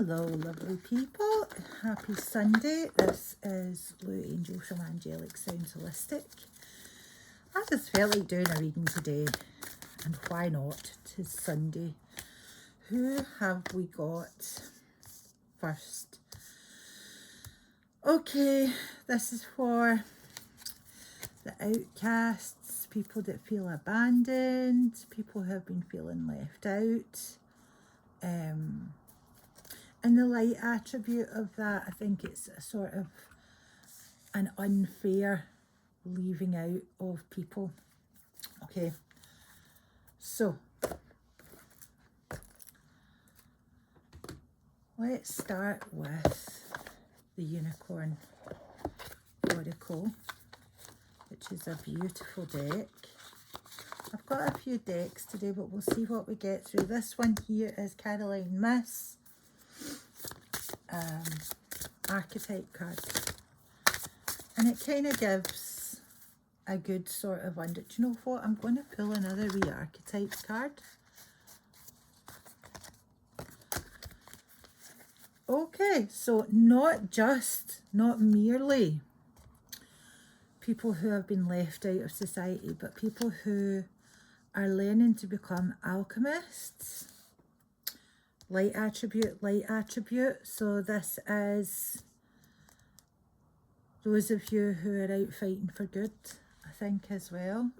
Hello lovely people, happy Sunday. This is Lou Angel from Angelic Sounds Holistic. I just felt like doing a reading today, and why not? 'Tis Sunday. Who have we got first? Okay, this is for the outcasts, people that feel abandoned, people who have been feeling left out. And the light attribute of that, I think it's a sort of an unfair leaving out of people. Okay, so let's start with the Unicorn Oracle, which is a beautiful deck. I've got a few decks today, but we'll see what we get through. This one here is Caroline Miss. Archetype card, and it kind of gives a good sort of under. Do you know what? I'm going to pull another wee archetype card. Okay, so not merely people who have been left out of society, but people who are learning to become alchemists. Light attribute. So this is those of you who are out fighting for good, I think, as well.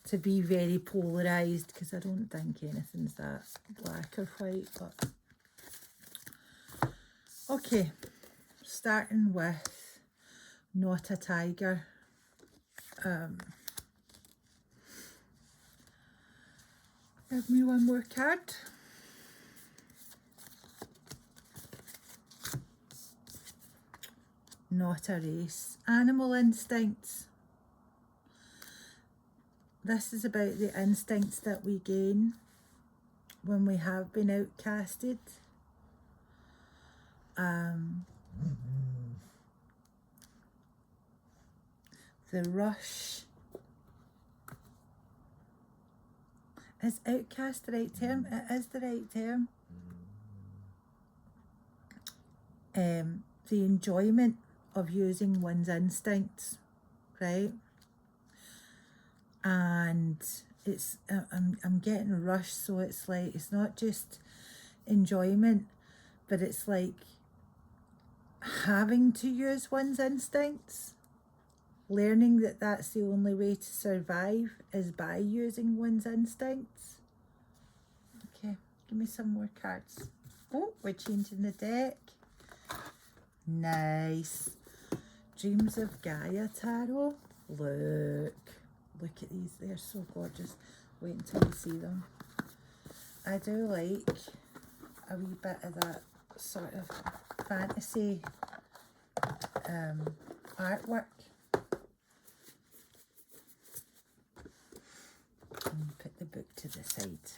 To be very polarised, because I don't think anything's that black or white. But okay, starting with Not a Tiger. Give me one more card. Not a race. Animal instincts. This is about the instincts that we gain when we have been outcasted. The rush. Is outcast the right term? It is the right term. The enjoyment of using one's instincts, right? And it's I'm getting rushed, so it's like it's not just enjoyment, but it's like having to use one's instincts, learning that that's the only way to survive is by using one's instincts. Okay, give me some more cards. Oh, we're changing the deck. Nice. Dreams of Gaia Tarot. Look at these. They're so gorgeous. Wait until you see them. I do like a wee bit of that sort of fantasy artwork. And put the book to the side.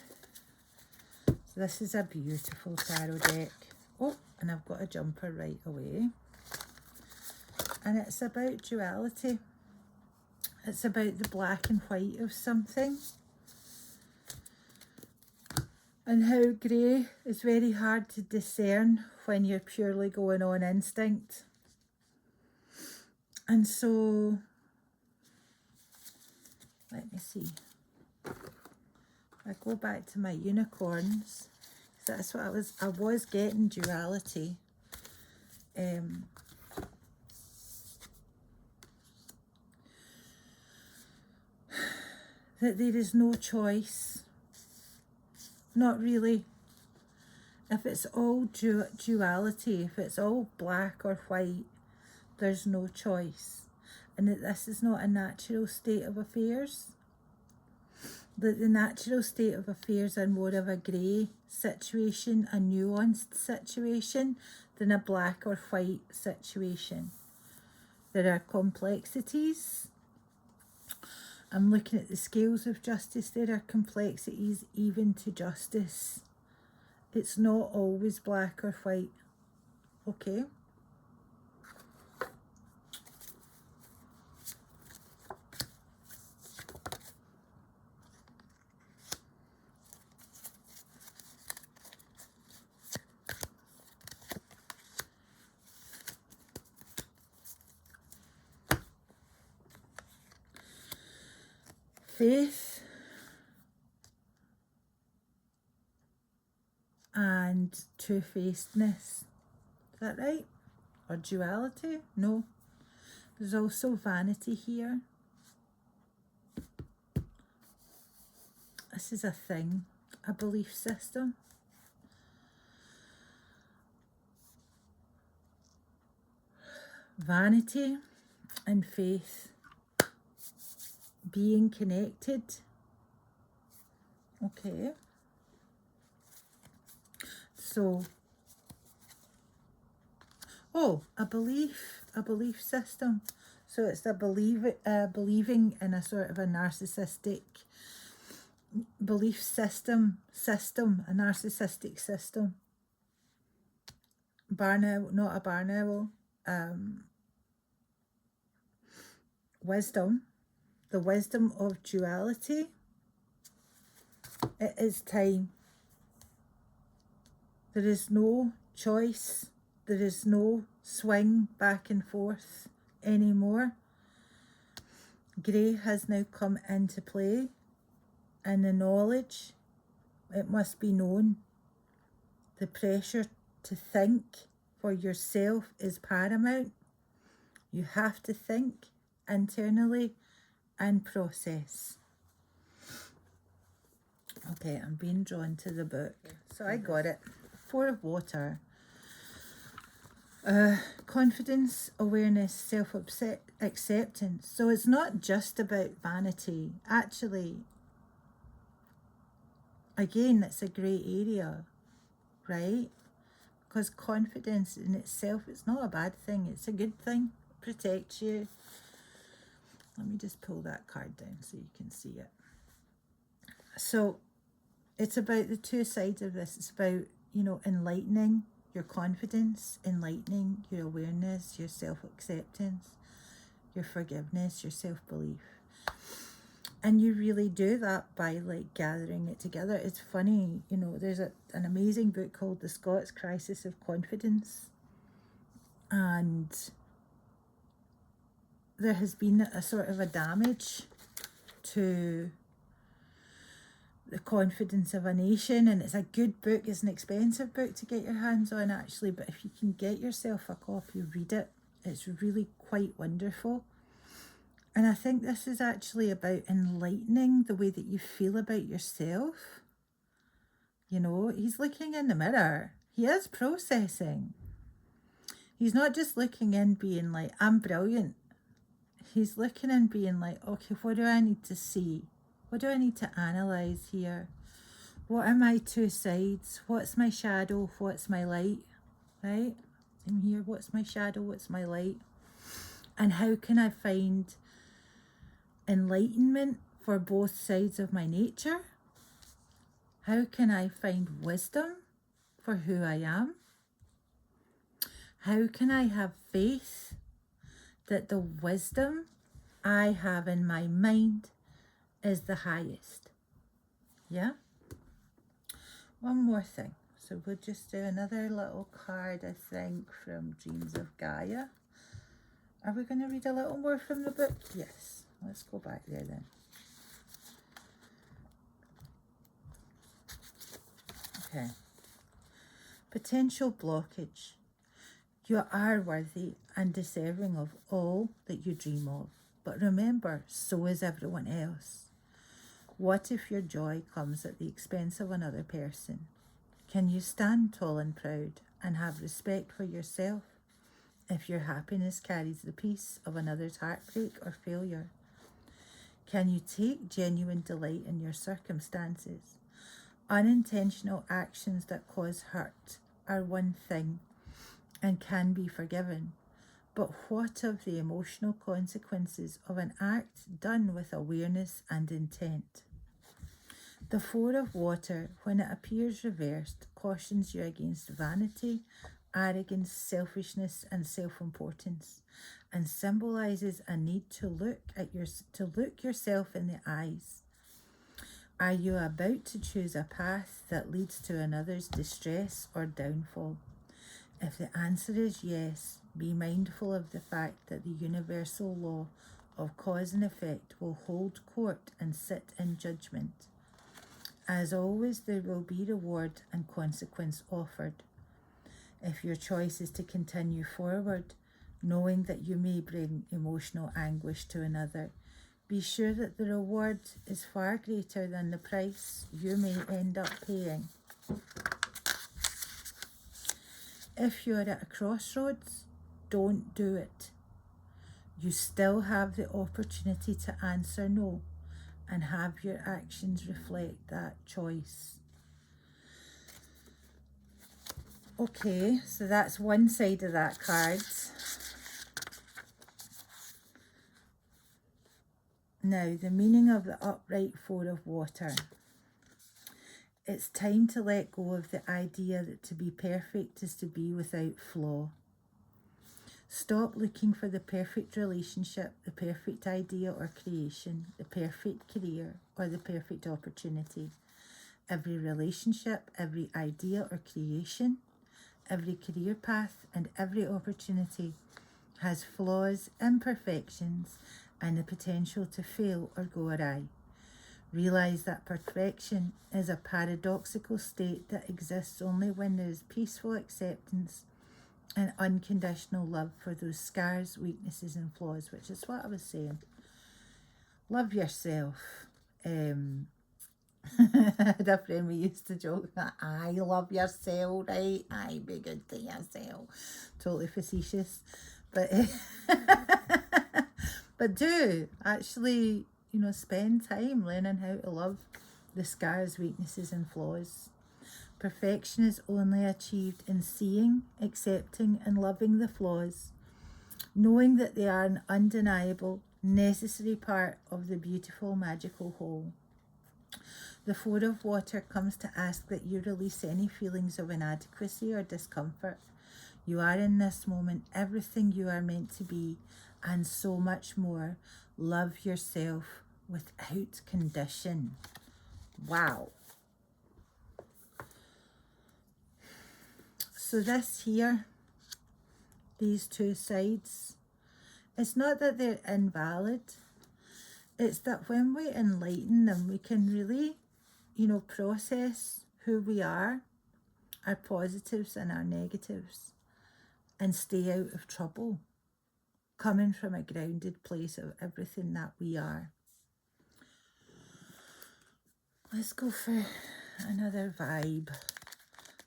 So this is a beautiful tarot deck. Oh, and I've got a jumper right away. And it's about duality. It's about the black and white of something. And how grey is very hard to discern when you're purely going on instinct. And so, let me see. I go back to my unicorns. That's what I was getting duality. That there is no choice. Not really. If it's all duality, if it's all black or white, there's no choice. And that this is not a natural state of affairs. That the natural state of affairs are more of a grey situation, a nuanced situation, than a black or white situation. There are complexities. I'm looking at the scales of justice. There are complexities even to justice. It's not always black or white. Okay. faith and two-facedness. Is that right? Or duality? No. There's also vanity here. This is a thing, a belief system. Vanity and faith being connected. Okay. So, a belief system. So it's the believing in a sort of a narcissistic belief system, a narcissistic system. Barn, not a barn owl. Wisdom, the wisdom of duality. It is time. There is no choice. There is no swing back and forth anymore. Grey has now come into play, and the knowledge, it must be known. The pressure to think for yourself is paramount. You have to think internally and process. Okay, I'm being drawn to the book. So I got it. 4 of Water. Confidence, awareness, self-acceptance. So it's not just about vanity. Actually, again, it's a grey area, right? Because confidence in itself, it's not a bad thing. It's a good thing. It protects you. Let me just pull that card down so you can see it. So it's about the two sides of this. It's about, enlightening your confidence, enlightening your awareness, your self-acceptance, your forgiveness, your self-belief. And you really do that by gathering it together. It's funny, there's an amazing book called The Scots Crisis of Confidence. And there has been a sort of a damage to the confidence of a nation, and it's a good book. It's an expensive book to get your hands on, actually, but if you can get yourself a copy, read it. It's really quite wonderful. And I think this is actually about enlightening the way that you feel about yourself. He's looking in the mirror. He is processing. He's not just looking in being like, I'm brilliant. He's looking in being like, okay, what do I need to see? What do I need to analyse here? What are my two sides? What's my shadow? What's my light? Right? In here, what's my shadow? What's my light? And how can I find enlightenment for both sides of my nature? How can I find wisdom for who I am? How can I have faith that the wisdom I have in my mind is the highest? Yeah? One more thing. So we'll just do another little card, I think, from Dreams of Gaia. Are we going to read a little more from the book? Yes. Let's go back there then. Okay. Potential blockage. You are worthy and deserving of all that you dream of. But remember, so is everyone else. What if your joy comes at the expense of another person? Can you stand tall and proud and have respect for yourself if your happiness carries the peace of another's heartbreak or failure? Can you take genuine delight in your circumstances? Unintentional actions that cause hurt are one thing and can be forgiven. But what of the emotional consequences of an act done with awareness and intent? The 4 of Water, when it appears reversed, cautions you against vanity, arrogance, selfishness, and self-importance, and symbolises a need to look yourself in the eyes. Are you about to choose a path that leads to another's distress or downfall? If the answer is yes, be mindful of the fact that the universal law of cause and effect will hold court and sit in judgment. As always, there will be reward and consequence offered. If your choice is to continue forward, knowing that you may bring emotional anguish to another, be sure that the reward is far greater than the price you may end up paying. If you're at a crossroads, don't do it. You still have the opportunity to answer no and have your actions reflect that choice. Okay, so that's one side of that card. Now, the meaning of the upright Four of Water. It's time to let go of the idea that to be perfect is to be without flaw. Stop looking for the perfect relationship, the perfect idea or creation, the perfect career, or the perfect opportunity. Every relationship, every idea or creation, every career path, and every opportunity has flaws, imperfections, and the potential to fail or go awry. Realize that perfection is a paradoxical state that exists only when there is peaceful acceptance and unconditional love for those scars, weaknesses, and flaws, which is what I was saying. Love yourself. I had a friend we used to joke that I love yourself, right? I be good to yourself. Totally facetious. But but do actually, spend time learning how to love the scars, weaknesses, and flaws. Perfection is only achieved in seeing, accepting, and loving the flaws, knowing that they are an undeniable, necessary part of the beautiful, magical whole. The Four of Water comes to ask that you release any feelings of inadequacy or discomfort. You are in this moment everything you are meant to be, and so much more. Love yourself without condition. Wow. So this here, these two sides, it's not that they're invalid. It's that when we enlighten them, we can really, process who we are, our positives and our negatives, and stay out of trouble, coming from a grounded place of everything that we are. Let's go for another vibe.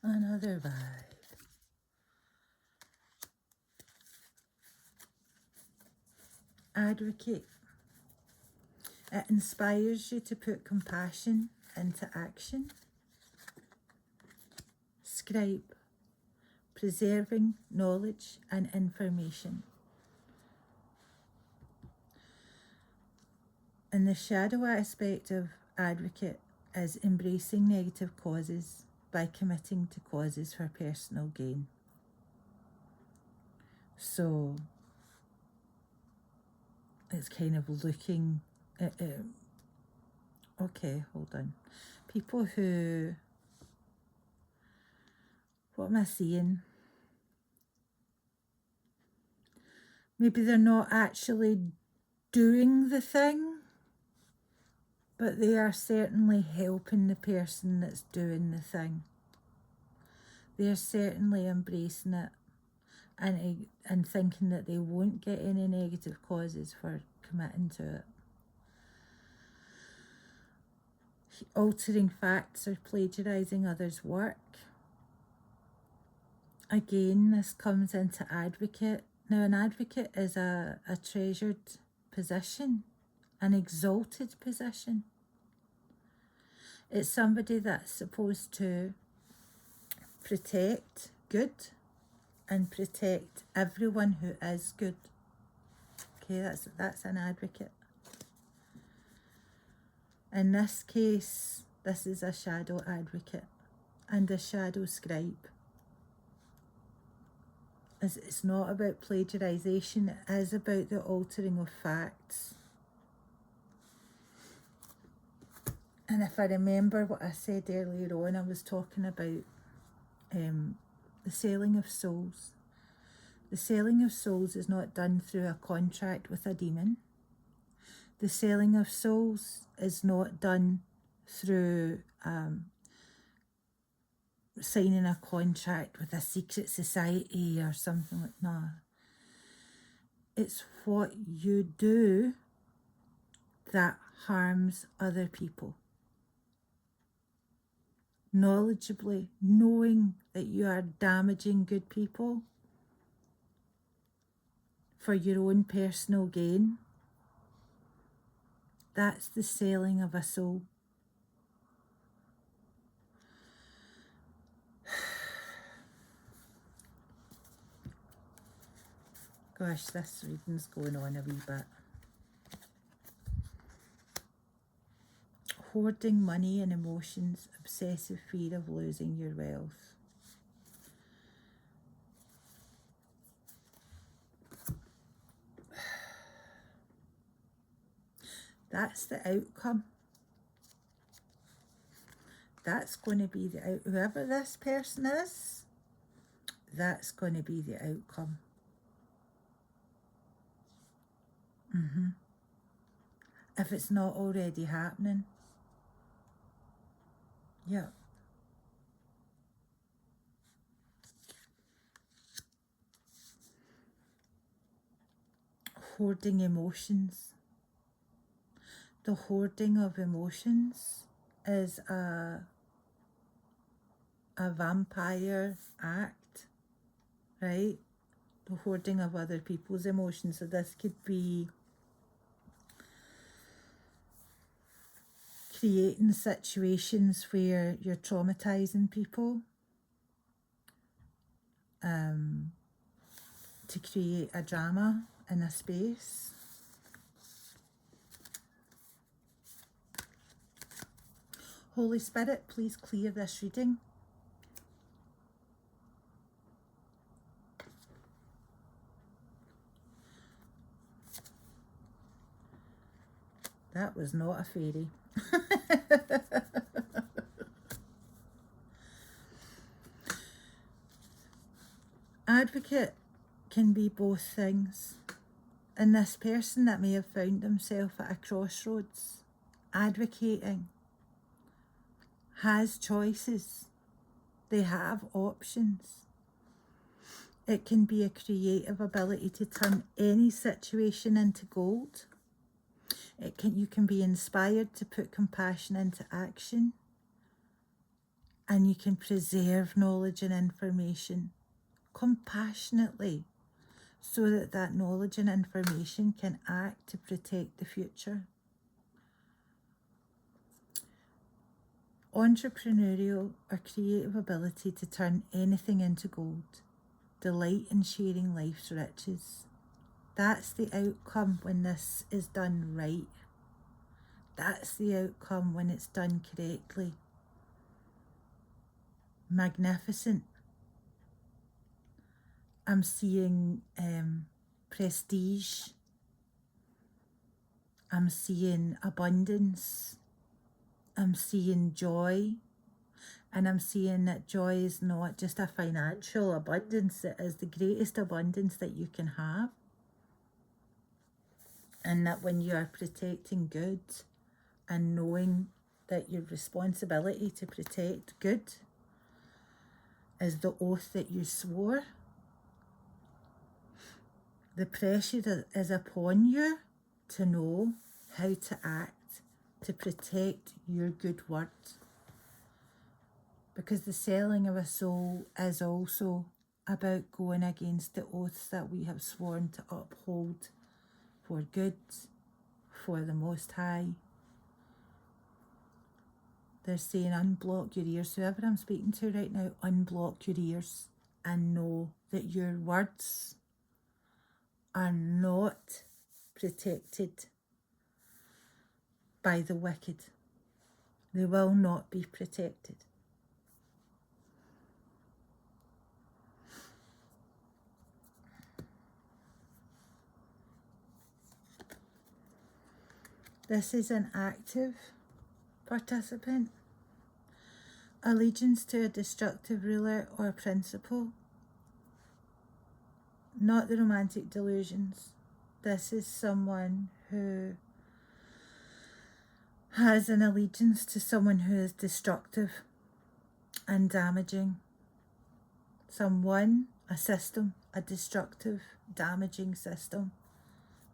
Another vibe. Advocate. It inspires you to put compassion into action. Scribe. Preserving knowledge and information. And the shadow aspect of advocate is embracing negative causes by committing to causes for personal gain. So it's kind of looking at okay, hold on. People who, what am I seeing? Maybe they're not actually doing the thing, but they are certainly helping the person that's doing the thing. They're certainly embracing it and thinking that they won't get any negative causes for committing to it. Altering facts or plagiarising others' work. Again, this comes into advocate. Now, an advocate is a treasured position, an exalted position. It's somebody that's supposed to protect good and protect everyone who is good. Okay, that's an advocate. In this case, this is a shadow advocate and a shadow scribe. It's not about plagiarisation, it is about the altering of facts. And if I remember what I said earlier on, I was talking about the selling of souls. The selling of souls is not done through a contract with a demon. The selling of souls is not done through signing a contract with a secret society or something like that. It's what you do that harms other people. Knowledgeably, knowing that you are damaging good people for your own personal gain. That's the selling of a soul. Gosh, this reading's going on a wee bit. Hoarding money and emotions, obsessive fear of losing your wealth. That's the outcome. That's going to be the whoever this person is, that's going to be the outcome. If it's not already happening. Yeah. Hoarding emotions. The hoarding of emotions is a vampire act, right? The hoarding of other people's emotions. So this could be creating situations where you're traumatizing people to create a drama in a space. Holy Spirit, please clear this reading. That was not a fairy. Advocate can be both things. And this person that may have found themselves at a crossroads, advocating, has choices. They have options. It can be a creative ability to turn any situation into gold. You can be inspired to put compassion into action. And you can preserve knowledge and information compassionately so that that knowledge and information can act to protect the future. Entrepreneurial or creative ability to turn anything into gold. Delight in sharing life's riches. That's the outcome when this is done right. That's the outcome when it's done correctly. Magnificent. I'm seeing prestige. I'm seeing abundance. I'm seeing joy. And I'm seeing that joy is not just a financial abundance, it is the greatest abundance that you can have. And that when you are protecting good and knowing that your responsibility to protect good is the oath that you swore, the pressure is upon you to know how to act to protect your good word. Because the selling of a soul is also about going against the oaths that we have sworn to uphold for good, for the Most High. They're saying unblock your ears. Whoever I'm speaking to right now, unblock your ears and know that your words are not protected by the wicked. They will not be protected. This is an active participant. Allegiance to a destructive ruler or principle. Not the romantic delusions. This is someone who has an allegiance to someone who is destructive and damaging. Someone, a system, a destructive, damaging system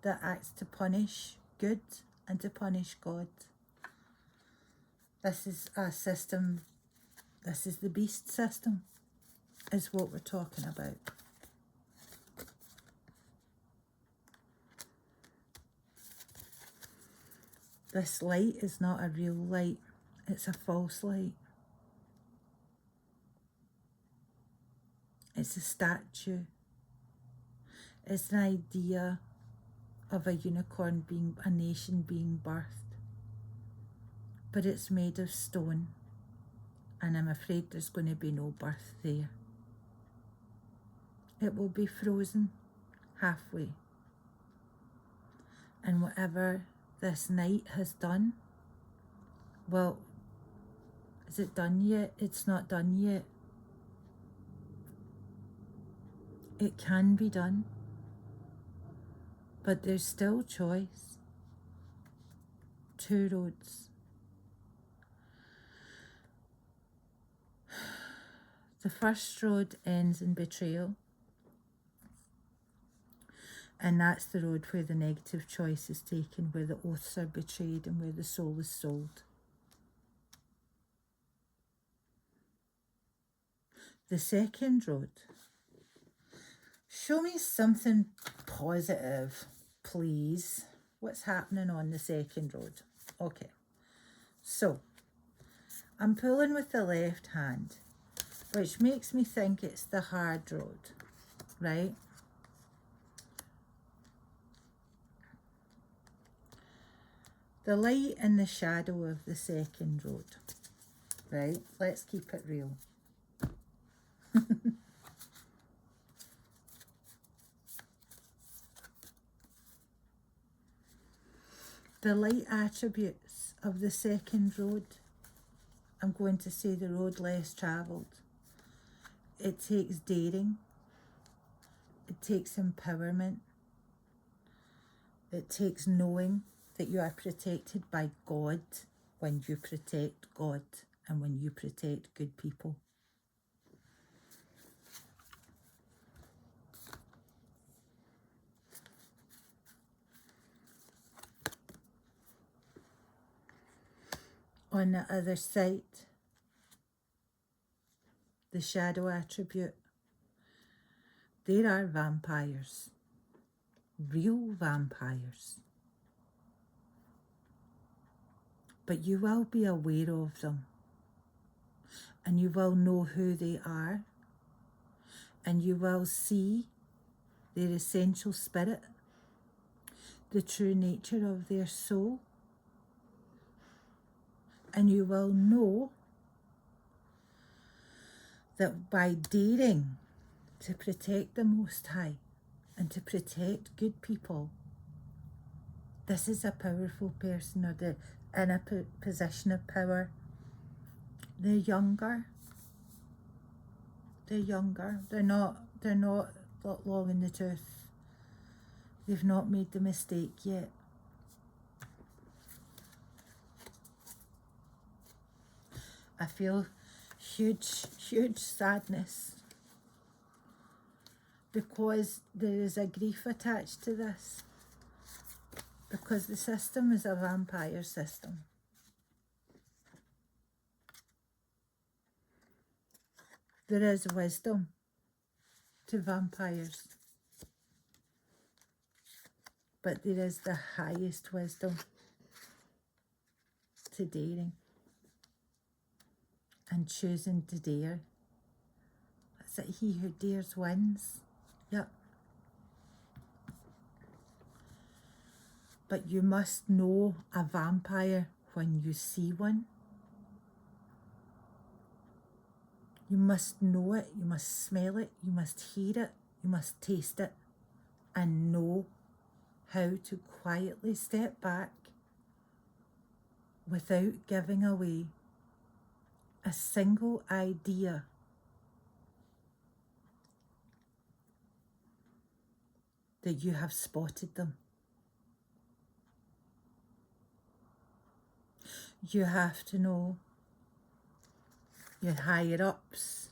that acts to punish good and to punish God. This is a system, this is the beast system, is what we're talking about. This light is not a real light, it's a false light. It's a statue. It's an idea of a unicorn being, a nation being birthed. But it's made of stone, and I'm afraid there's going to be no birth there. It will be frozen halfway. And whatever this night has done, well, is it done yet? It's not done yet. It can be done, but there's still choice. Two roads. The first road ends in betrayal, and that's the road where the negative choice is taken, where the oaths are betrayed and where the soul is sold. The second road. Show me something positive, please. What's happening on the second road? Okay, so I'm pulling with the left hand, which makes me think it's the hard road, right? The light and the shadow of the second road, right? Let's keep it real. The light attributes of the second road, I'm going to say the road less travelled. It takes daring. It takes empowerment. It takes knowing that you are protected by God when you protect God and when you protect good people. On the other side, the shadow attribute, there are vampires, real vampires. But you will be aware of them, and you will know who they are, and you will see their essential spirit, the true nature of their soul, and you will know that by daring to protect the Most High and to protect good people, this is a powerful person, or they're in a position of power. They're younger. They're younger. They're not long in the tooth. They've not made the mistake yet. I feel huge sadness, because there is a grief attached to this, because the system is a vampire system. There is wisdom to vampires, but there is the highest wisdom to daring and choosing to dare. It's that he who dares wins. Yep. But you must know a vampire when you see one. You must know it, you must smell it, you must hear it, you must taste it, and know how to quietly step back without giving away a single idea that you have spotted them. You have to know your higher ups,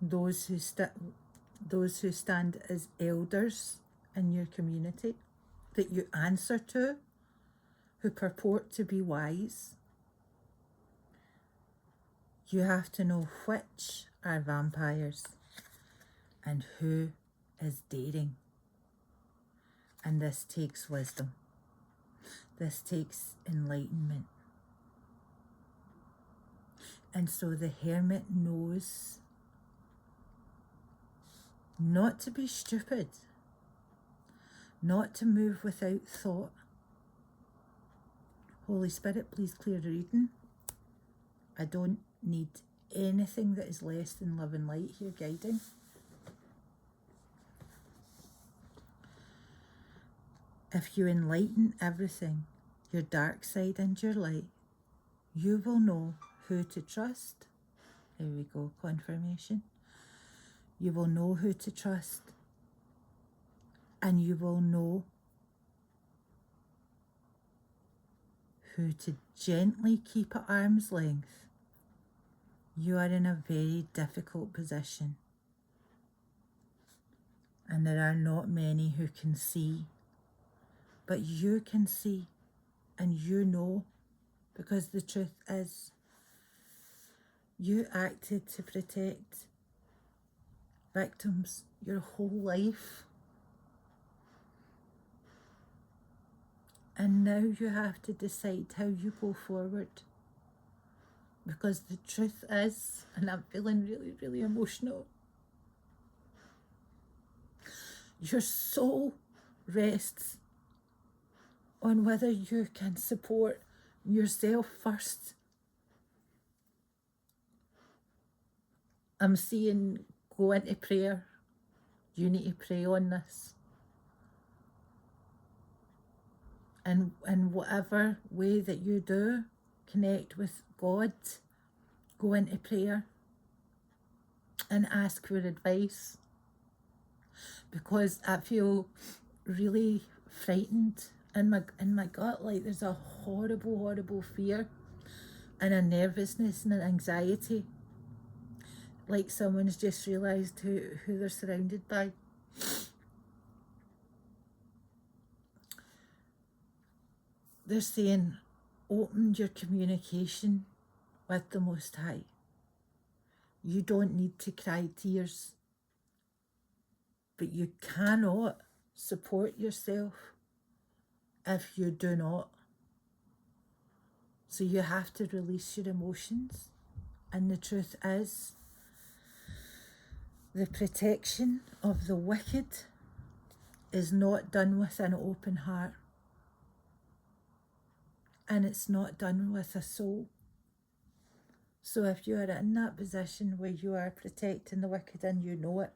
those who stand as elders in your community that you answer to, who purport to be wise. You have to know which are vampires and who is daring. And this takes wisdom. This takes enlightenment. And so the hermit knows not to be stupid, not to move without thought. Holy Spirit, please clear the reading. I don't need anything that is less than love and light here guiding. If you enlighten everything, your dark side and your light, you will know who to trust. There we go, confirmation. You will know who to trust, and you will know who to gently keep at arm's length. You are in a very difficult position, and there are not many who can see, but you can see, and you know, because the truth is, you acted to protect victims your whole life. And now you have to decide how you go forward. Because the truth is, and I'm feeling really, really emotional, your soul rests on whether you can support yourself first. I'm seeing go into prayer. You need to pray on this. And in whatever way that you do, connect with God, go into prayer and ask for advice. Because I feel really frightened in my gut, like there's a horrible, horrible fear and a nervousness and an anxiety. Like someone's just realised who they're surrounded by. They're saying, open your communication with the Most High. You don't need to cry tears, but you cannot support yourself if you do not. So you have to release your emotions. And the truth is, the protection of the wicked is not done with an open heart. And it's not done with a soul. So if you are in that position where you are protecting the wicked and you know it,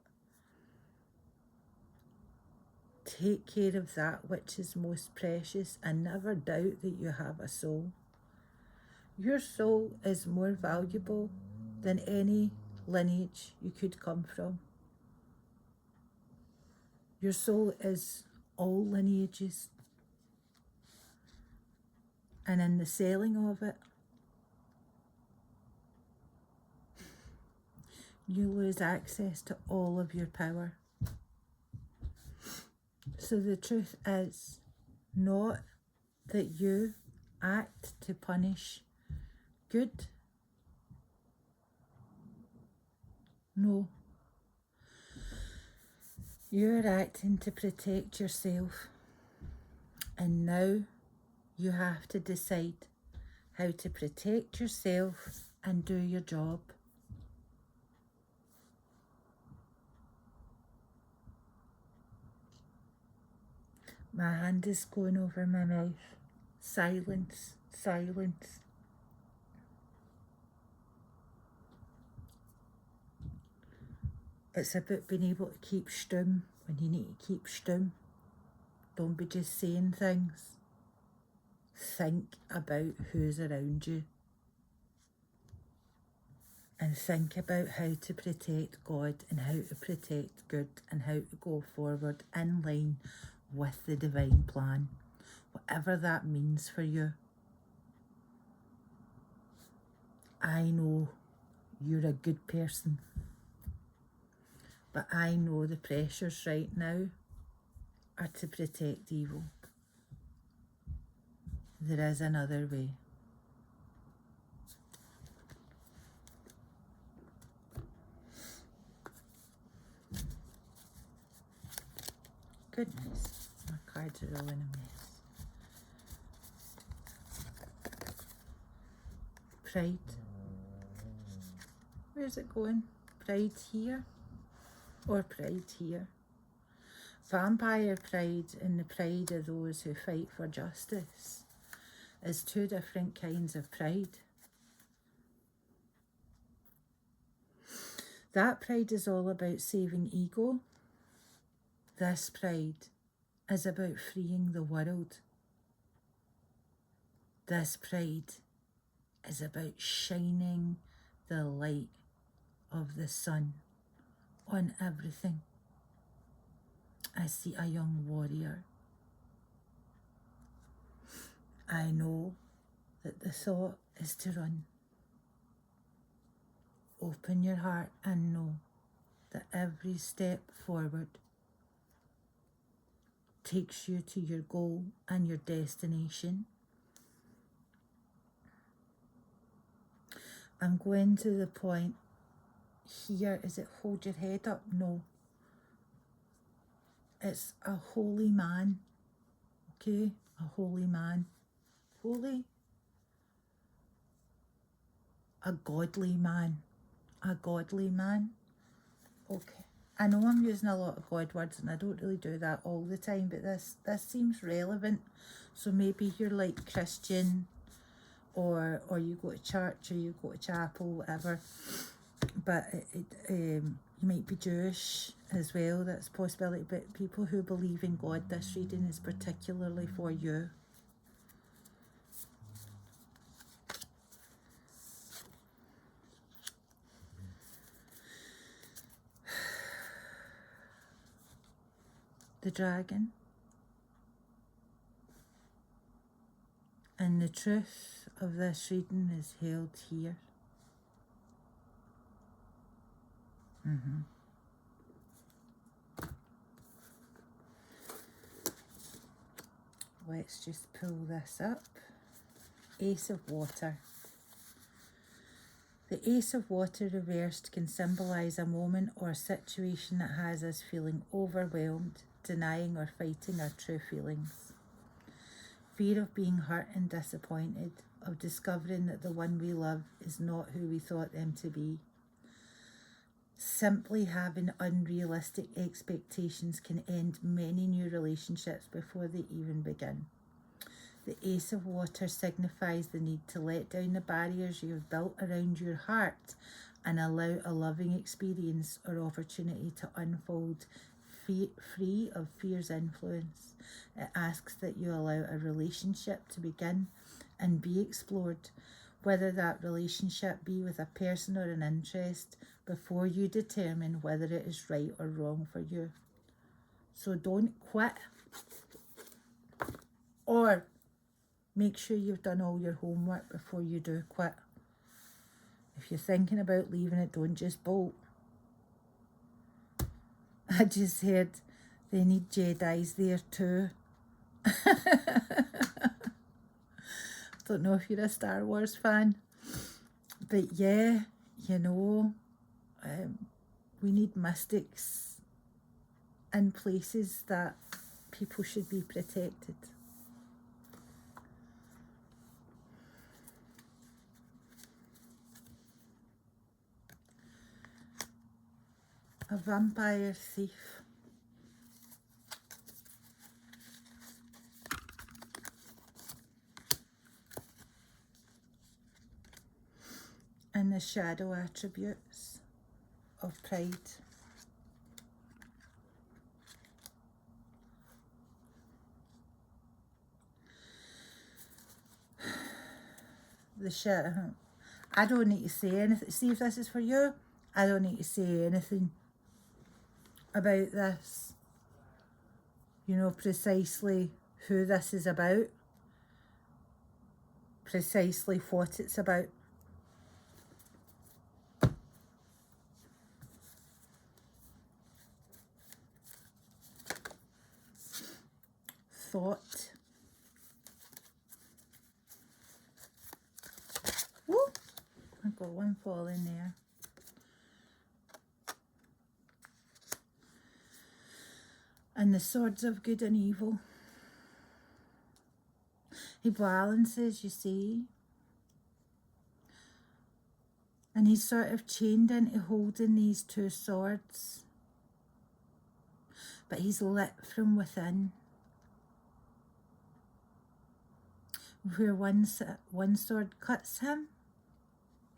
take care of that which is most precious and never doubt that you have a soul. Your soul is more valuable than any lineage you could come from. Your soul is all lineages. And in the selling of it, you lose access to all of your power. So the truth is not that you act to punish good. No. You're acting to protect yourself. And now you have to decide how to protect yourself and do your job. My hand is going over my mouth. Silence, silence. It's about being able to keep stum when you need to keep stum. Don't be just saying things. Think about who's around you. And think about how to protect God and how to protect good and how to go forward in line with the divine plan. whatever that means for you. I know you're a good person, but I know the pressures right now are to protect evil. There is another way. Goodness, my cards are all in a mess. Pride. Where's it going? Pride here or pride here? Vampire pride and the pride of those who fight for justice is two different kinds of pride. That pride is all about saving ego. This pride is about freeing the world. This pride is about shining the light of the sun on everything. I see a young warrior. I know that the thought is to run. Open your heart and know that every step forward takes you to your goal and your destination. I'm going to the point here. Is it hold your head up? No. It's a holy man. Okay? A holy man. Holy? A godly man. A godly man. Okay. I know I'm using a lot of God words and I don't really do that all the time, but this seems relevant. So maybe you're like Christian or you go to church or you go to chapel, whatever. But you might be Jewish as well, that's a possibility. But people who believe in God, this reading is particularly for you. The dragon. And the truth of this reading is held here. Let's just pull this up. Ace of Water. The Ace of Water reversed can symbolise a moment or situation that has us feeling overwhelmed, denying or fighting our true feelings. Fear of being hurt and disappointed, of discovering that the one we love is not who we thought them to be. Simply having unrealistic expectations can end many new relationships before they even begin. The Ace of Water signifies the need to let down the barriers you have built around your heart and allow a loving experience or opportunity to unfold free of fear's influence. It asks that you allow a relationship to begin and be explored, whether that relationship be with a person or an interest, before you determine whether it is right or wrong for you. So don't quit, or make sure you've done all your homework before you do quit. If you're thinking about leaving it, don't just bolt. I just heard they need Jedis there too. Don't know if you're a Star Wars fan, but yeah, you know, we need mystics in places that people should be protected. A vampire thief. And the shadow attributes of pride. The shadow. I don't need to say anything. See if this is for you. I don't need to say anything about this. You know precisely who this is about. precisely what it's about. Thought. Woo! I've got one falling there. And the swords of good and evil. He balances, you see. And he's sort of chained into holding these two swords. But he's lit from within. Where one sword cuts him,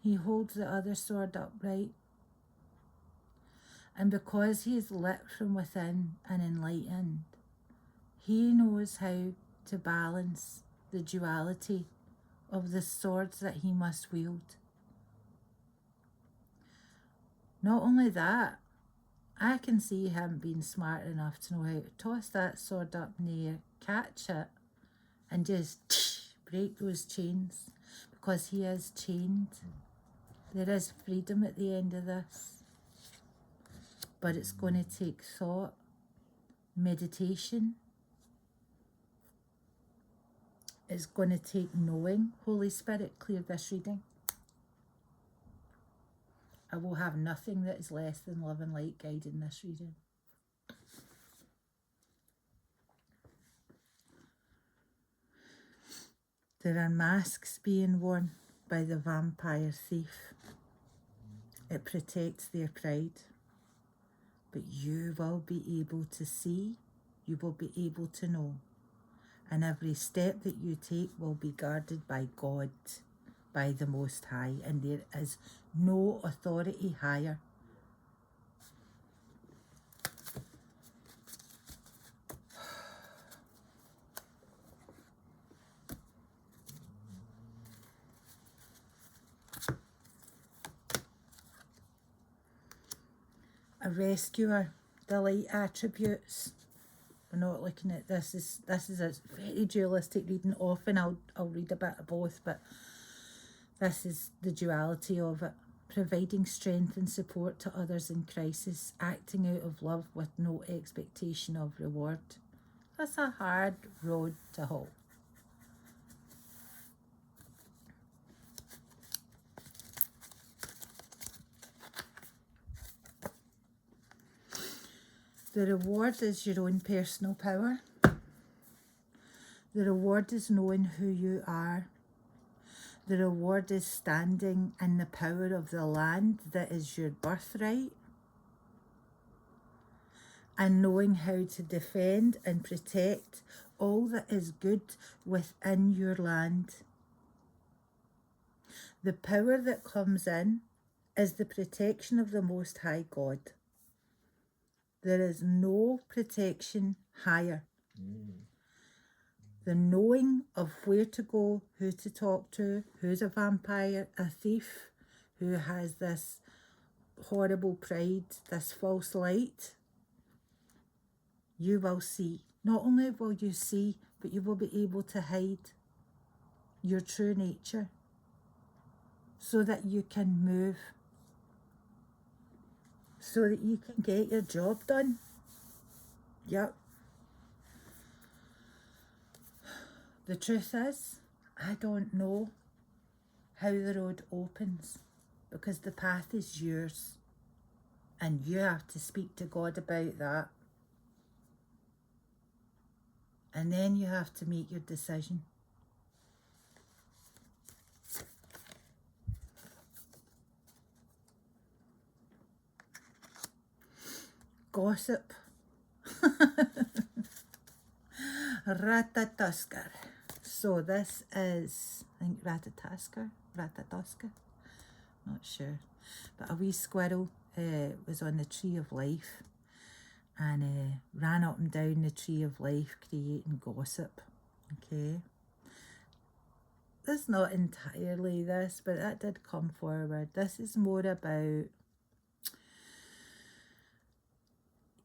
he holds the other sword upright. And because he is lit from within and enlightened, he knows how to balance the duality of the swords that he must wield. Not only that, I can see him being smart enough to know how to toss that sword up in the air, catch it, and just break those chains, because he is chained. There is freedom at the end of this, but it's going to take thought, meditation. It's going to take knowing. Holy Spirit, clear this reading. I will have nothing that is less than love and light guiding this reading. There are masks being worn by the vampire thief. It protects their pride. But you will be able to see, you will be able to know. And every step that you take will be guarded by God, by the Most High. And there is no authority higher. A rescuer, the light attributes. We're not looking at this is a very dualistic reading. Often I'll read a bit of both, but this is the duality of it. Providing strength and support to others in crisis, acting out of love with no expectation of reward. That's a hard road to hoe. The reward is your own personal power. The reward is knowing who you are. The reward is standing in the power of the land that is your birthright. And knowing how to defend and protect all that is good within your land. The power that comes in is the protection of the Most High God. There is no protection higher. The knowing of where to go, who to talk to, who's a vampire, a thief, who has this horrible pride, this false light, you will see. Not only will you see, but you will be able to hide your true nature so that you can move, so that you can get your job done. Yep. The truth is, I don't know how the road opens, because the path is yours and you have to speak to God about that. And then you have to make your decision. Gossip. Ratatoskar. So this is, I think, Ratatoskar, not sure. But a wee squirrel was on the tree of life and ran up and down the tree of life creating gossip. Okay. That's not entirely this, but that did come forward. This is more about,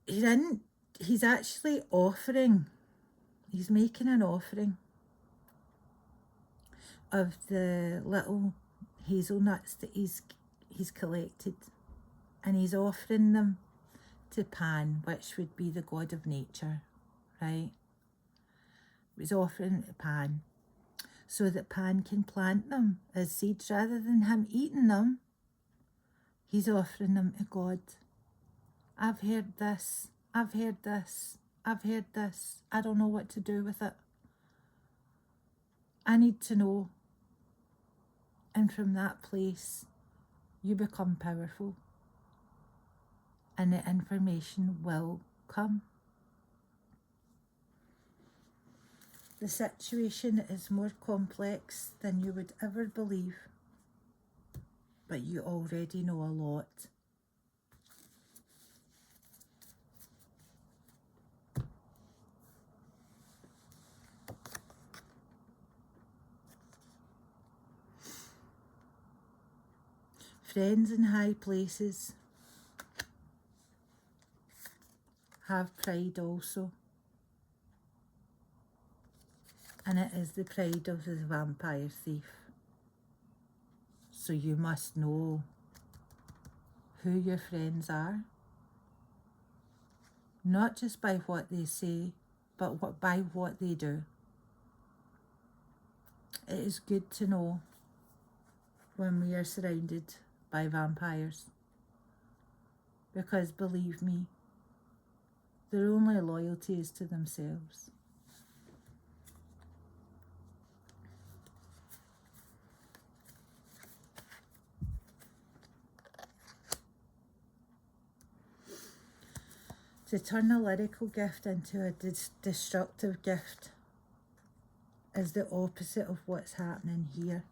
he's actually offering, he's making an offering. of the little hazelnuts that he's collected, and he's offering them to Pan, which would be the god of nature, right? He's offering it to Pan so that Pan can plant them as seeds rather than him eating them. He's offering them to God. I've heard this, I've heard this, I've heard this. I don't know what to do with it. I need to know. And from that place, you become powerful. And the information will come. The situation is more complex than you would ever believe, but you already know a lot. Friends in high places have pride also. And it is the pride of the vampire thief. So you must know who your friends are. Not just by what they say, but by what they do. It is good to know when we are surrounded by vampires. Because believe me, their only loyalty is to themselves. To turn a lyrical gift into a destructive gift is the opposite of what's happening here.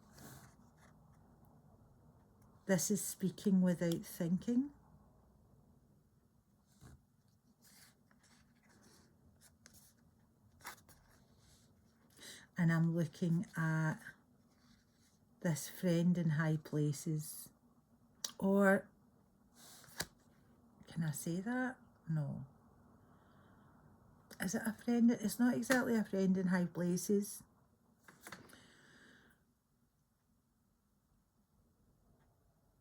This is speaking without thinking. And I'm looking at this friend in high places. Or, can I say that? No. Is it a friend? It's not exactly a friend in high places.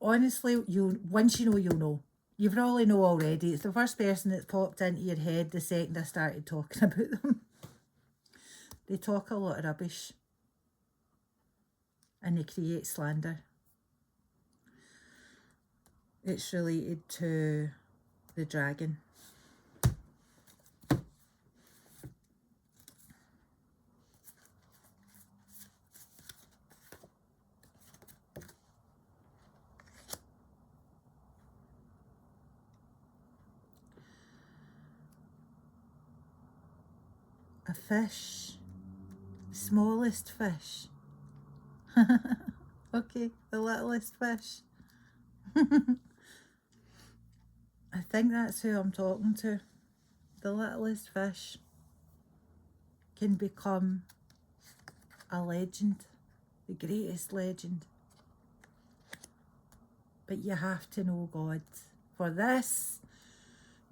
Honestly, once you know, you'll know. You probably know already. It's the first person that's popped into your head the second I started talking about them. They talk a lot of rubbish. And they create slander. It's related to the dragon. A fish. Smallest fish. Okay, the littlest fish. I think that's who I'm talking to. The littlest fish can become a legend, the greatest legend. But you have to know God. For this,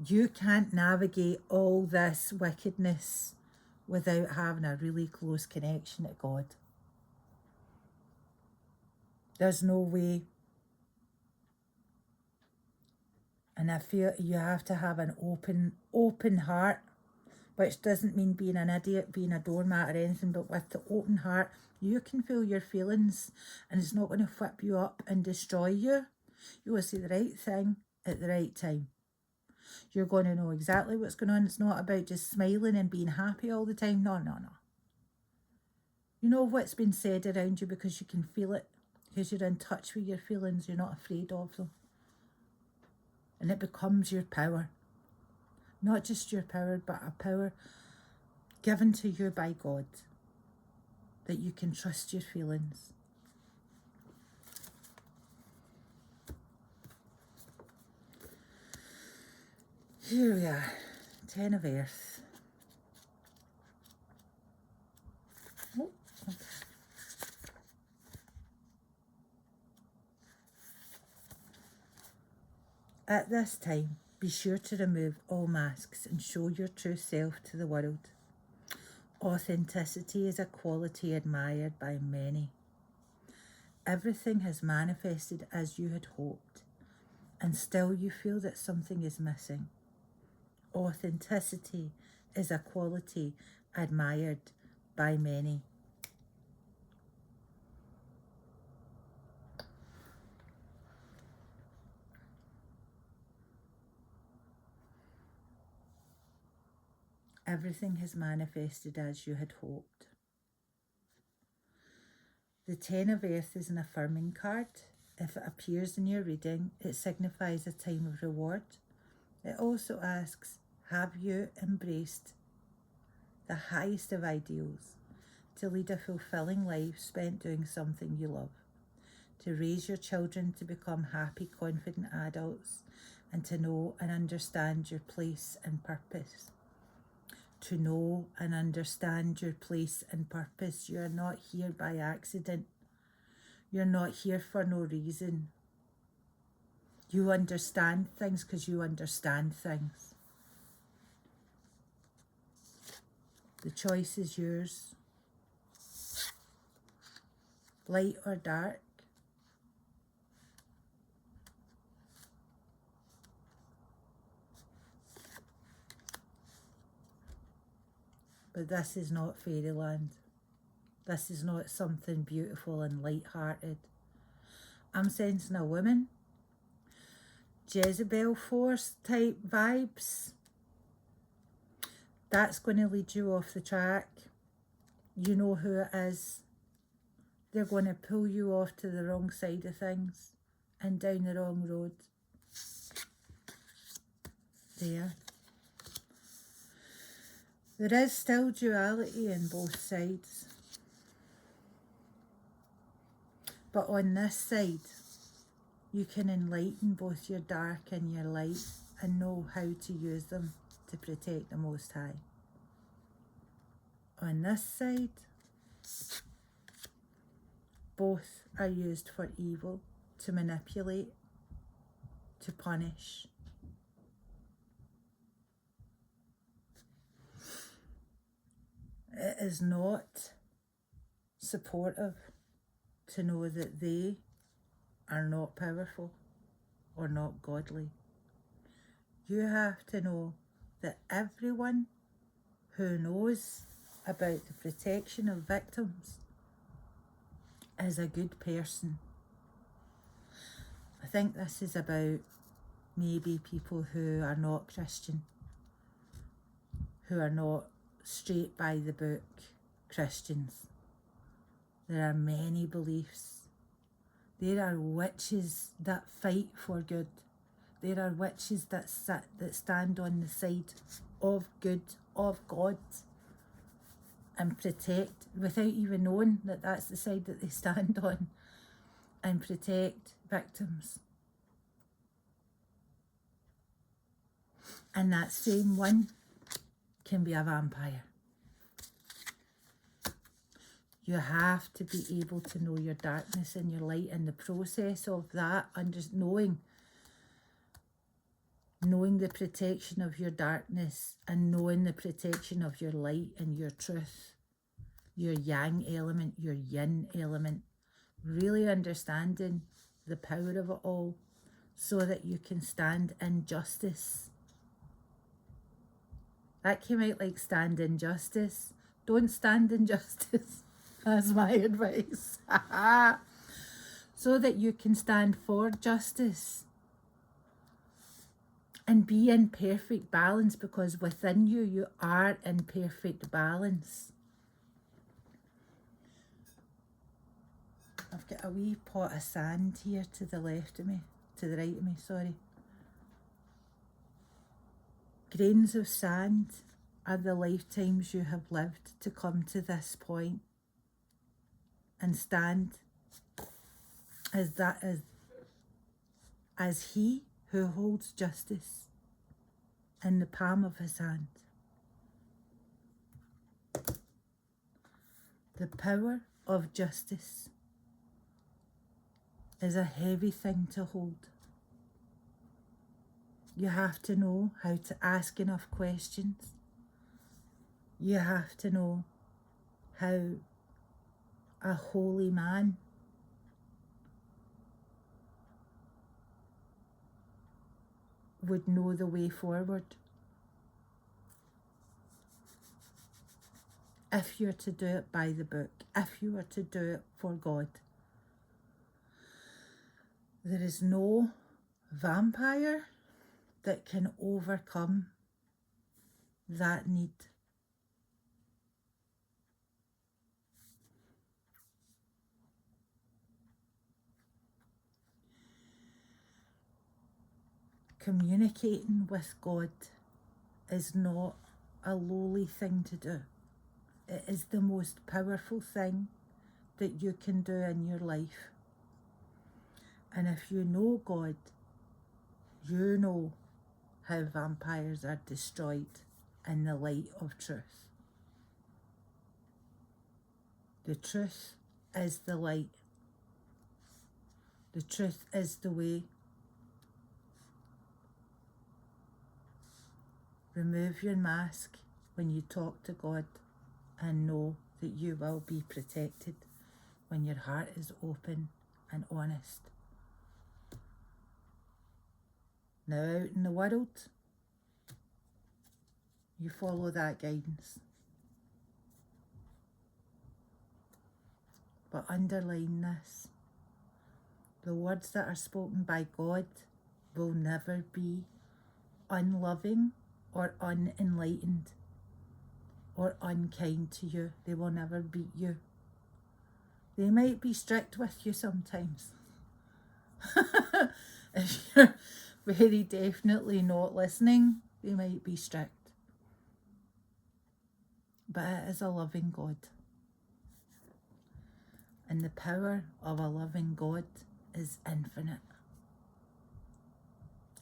you can't navigate all this wickedness without having a really close connection to God. There's no way. And I feel you have to have an open heart, which doesn't mean being an idiot, being a doormat or anything, but with the open heart, you can feel your feelings and it's not going to whip you up and destroy you. You will say the right thing at the right time. You're going to know exactly what's going on. It's not about just smiling and being happy all the time. No. You know what's been said around you because you can feel it, because you're in touch with your feelings. You're not afraid of them. And it becomes your power. Not just your power, but a power given to you by God. That you can trust your feelings. Here we are. 10 of Earth. Oh, okay. At this time, be sure to remove all masks and show your true self to the world. Authenticity is a quality admired by many. Everything has manifested as you had hoped, and still you feel that something is missing. Authenticity is a quality admired by many. Everything has manifested as you had hoped. The Ten of Earth is an affirming card. If it appears in your reading, it signifies a time of reward. It also asks, have you embraced the highest of ideals to lead a fulfilling life spent doing something you love, to raise your children to become happy, confident adults, and to know and understand your place and purpose? To know and understand your place and purpose. You are not here by accident. You're not here for no reason. You understand things because you understand things. The choice is yours. Light or dark. But this is not fairyland. This is not something beautiful and light-hearted. I'm sensing a woman. Jezebel force type vibes. That's going to lead you off the track. You know who it is. They're going to pull you off to the wrong side of things and down the wrong road. There. There is still duality in both sides. But on this side, you can enlighten both your dark and your light and know how to use them to protect the Most High. On this side, both are used for evil, to manipulate, to punish. It is not supportive to know that they are not powerful or not godly. You have to know that everyone who knows about the protection of victims is a good person. I think this is about maybe people who are not Christian, who are not straight by the book Christians. There are many beliefs. There are witches that fight for good. There are witches that stand on the side of good, of God, and protect, without even knowing that that's the side that they stand on, and protect victims. And that same one can be a vampire. You have to be able to know your darkness and your light, and the process of that, knowing the protection of your darkness and knowing the protection of your light and your truth, your yang element, your yin element, really understanding the power of it all so that you can stand in justice. That came out like stand in justice. Don't stand in justice. That's my advice. So that you can stand for justice and be in perfect balance, because within you, you are in perfect balance. I've got a wee pot of sand here to the left of me, to the right of me, sorry. Grains of sand are the lifetimes you have lived to come to this point and stand as he who holds justice in the palm of his hand. The power of justice is a heavy thing to hold. You have to know how to ask enough questions. You have to know how a holy man would know the way forward. If you're to do it by the book, if you were to do it for God. There is no vampire that can overcome that need. Communicating with God is not a lowly thing to do. It is the most powerful thing that you can do in your life. And if you know God, you know how vampires are destroyed in the light of truth. The truth is the light. The truth is the way. Remove your mask when you talk to God and know that you will be protected when your heart is open and honest. Now out in the world, you follow that guidance. But underline this, the words that are spoken by God will never be unloving or unenlightened or unkind to you. They will never beat you. They might be strict with you sometimes. If you're very definitely not listening, they might be strict. But it is a loving God. And the power of a loving God is infinite.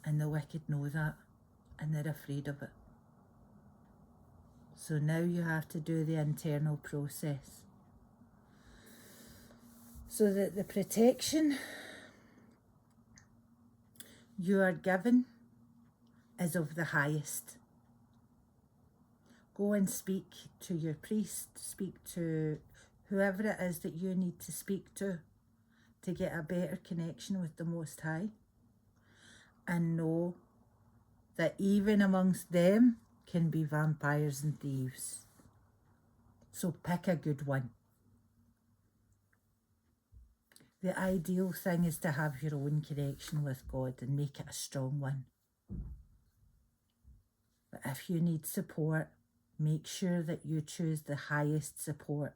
And the wicked know that, and they're afraid of it. So now you have to do the internal process. So that the protection you are given is of the highest. Go and speak to your priest, speak to whoever it is that you need to speak to get a better connection with the Most High. And know that even amongst them can be vampires and thieves. So pick a good one. The ideal thing is to have your own connection with God and make it a strong one. But if you need support, make sure that you choose the highest support.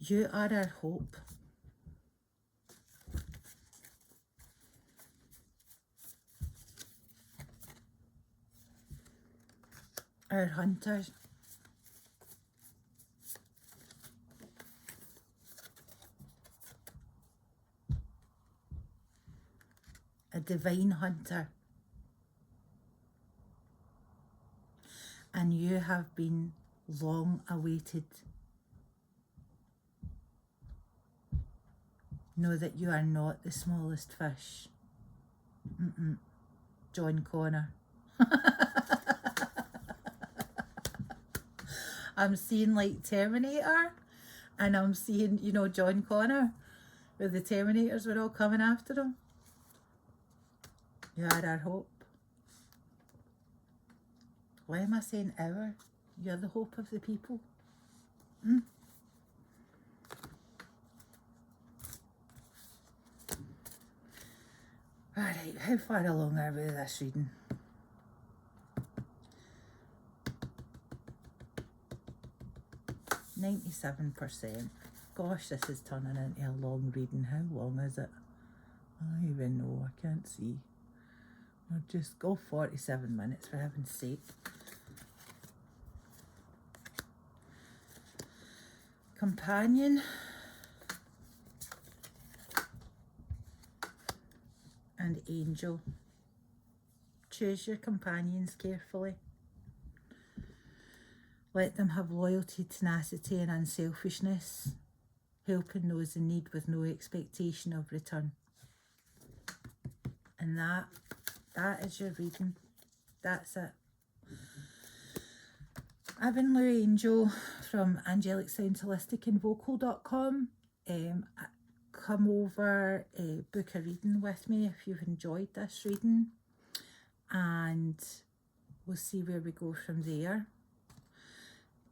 You are our hope. Our hunter. A divine hunter. And you have been long awaited. Know that you are not the smallest fish. John Connor. I'm seeing like Terminator, and I'm seeing, you know, John Connor, where the Terminators were all coming after him. You are our hope. Why am I saying our? You're the hope of the people. Alright, how far along are we with this reading? %97%. Gosh, this is turning into a long reading. How long is it? I don't even know. I can't see. I'll just go 47 minutes for heaven's sake. Companion and angel. Choose your companions carefully. Let them have loyalty, tenacity and unselfishness, helping those in need with no expectation of return. And that is your reading. That's it. I've been Lou Angel from Angelic Sounds Holistic and Vocal.com. Come over, book a reading with me if you've enjoyed this reading, and we'll see where we go from there.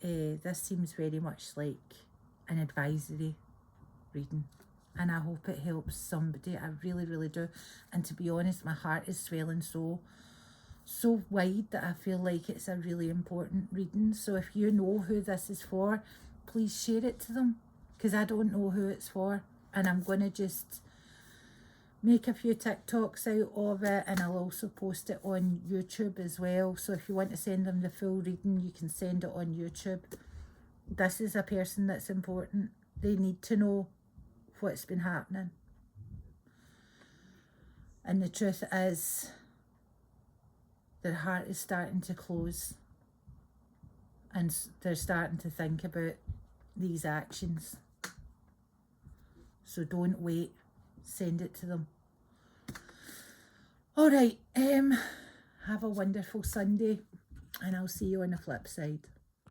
This seems very much like an advisory reading, and I hope it helps somebody. I really, really do. And to be honest, my heart is swelling so wide that I feel like it's a really important reading. So if you know who this is for, please share it to them, because I don't know who it's for, and I'm going to just make a few TikToks out of it, and I'll also post it on YouTube as well. So if you want to send them the full reading, you can send it on YouTube. This is a person that's important. They need to know what's been happening. And the truth is, their heart is starting to close, and they're starting to think about these actions. So don't wait. Send it to them. All right. Have a wonderful Sunday, and I'll see you on the flip side.